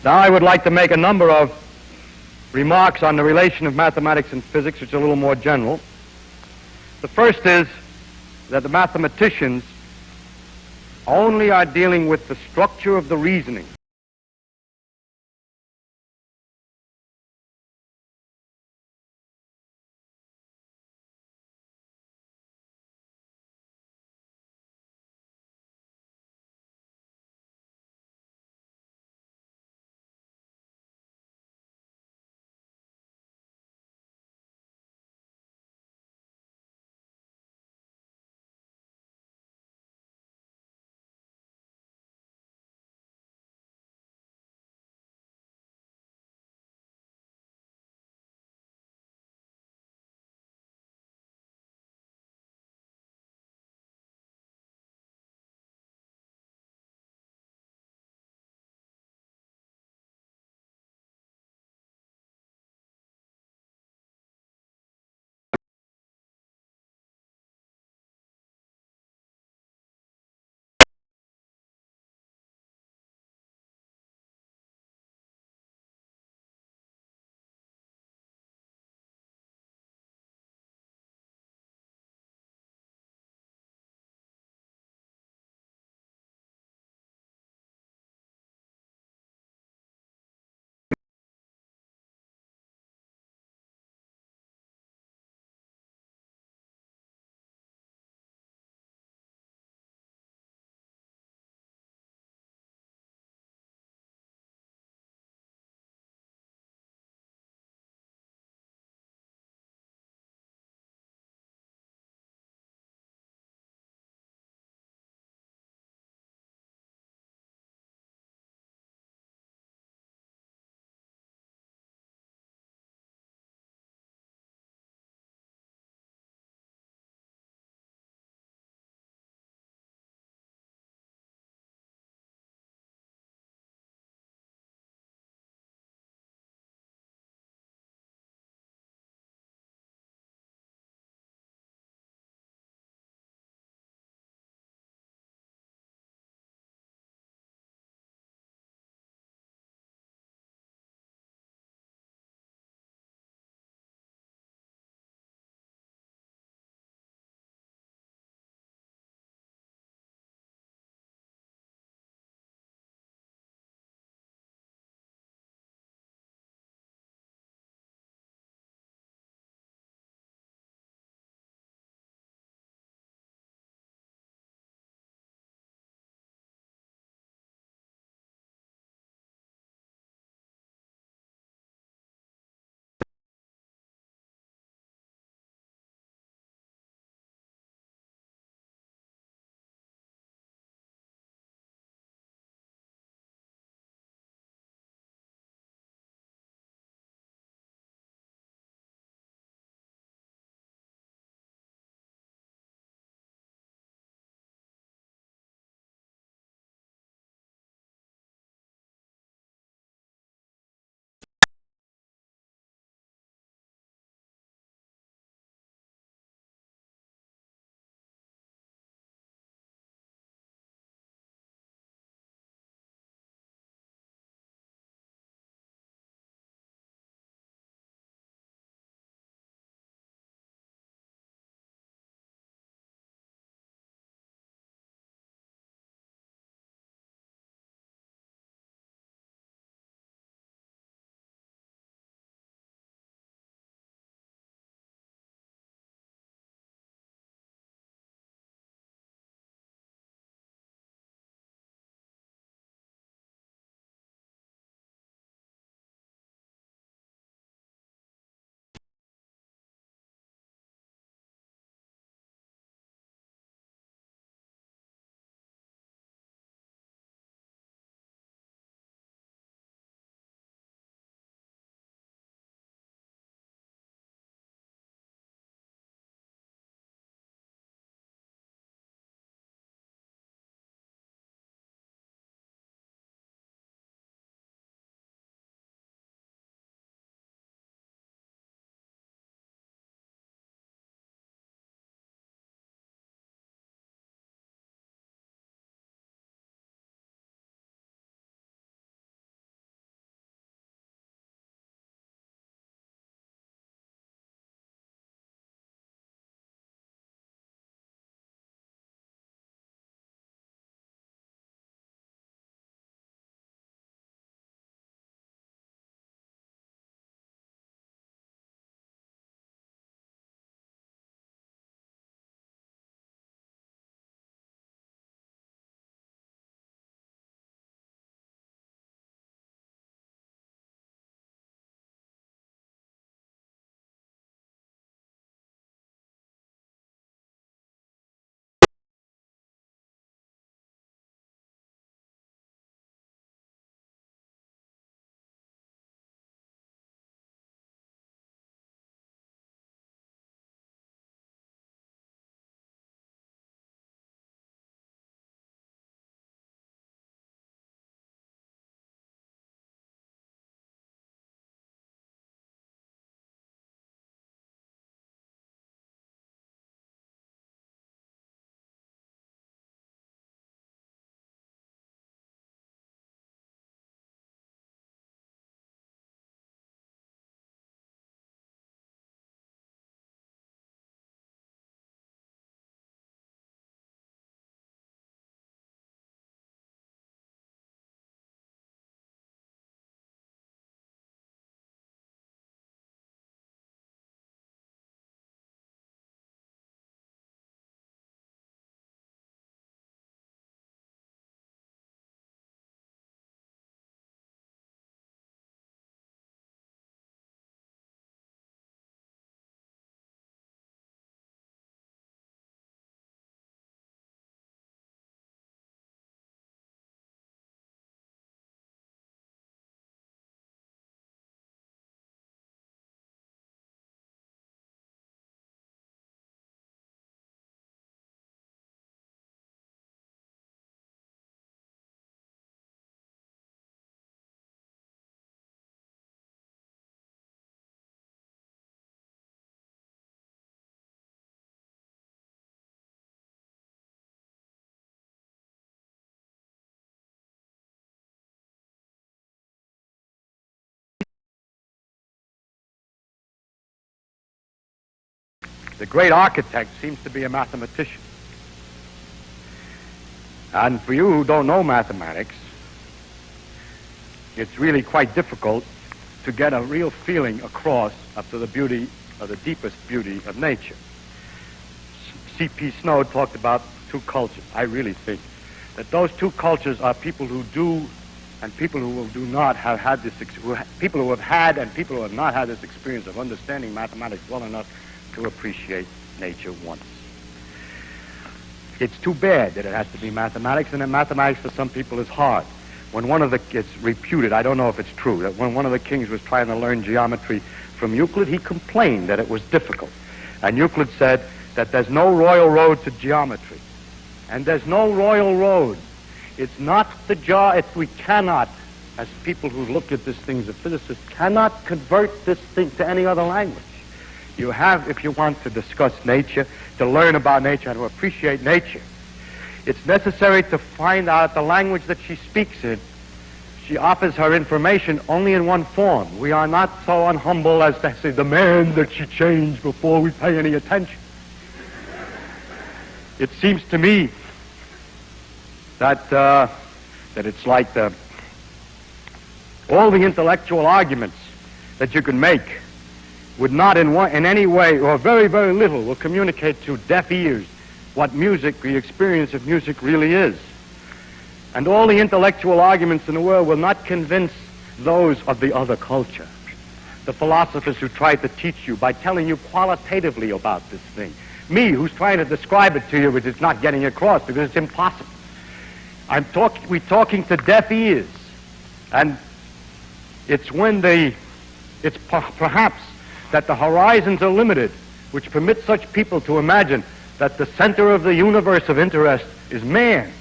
Now I would like to make a number of remarks on the relation of mathematics and physics, which are a little more general. The first is that the mathematicians only are dealing with the structure of the reasoning. The great architect seems to be a mathematician. And for you who don't know mathematics, it's really quite difficult to get a real feeling across up to the beauty, or the deepest beauty of nature. C.P. Snow talked about two cultures. I really think that those two cultures are people who do and people who do not have had this, people who have had and people who have not had this experience of understanding mathematics well enough to appreciate nature once. It's too bad that it has to be mathematics, and that mathematics for some people is hard. When it's reputed, I don't know if it's true, that when one of the kings was trying to learn geometry from Euclid, he complained that it was difficult. And Euclid said that there's no royal road to geometry. And there's no royal road. It's not we cannot, as people who look at this thing as a physicist, cannot convert this thing to any other language. You have, if you want to discuss nature, to learn about nature and to appreciate nature, it's necessary to find out the language that she speaks in. She offers her information only in one form. We are not so unhumble as to say, demand that she change before we pay any attention. It seems to me that it's like all the intellectual arguments that you can make would not in any way, or very, very little, will communicate to deaf ears what music, the experience of music really is. And all the intellectual arguments in the world will not convince those of the other culture. The philosophers who try to teach you by telling you qualitatively about this thing. Me, who's trying to describe it to you, which is not getting across because it's impossible. We're talking to deaf ears. And it's perhaps that the horizons are limited, which permit such people to imagine that the center of the universe of interest is man.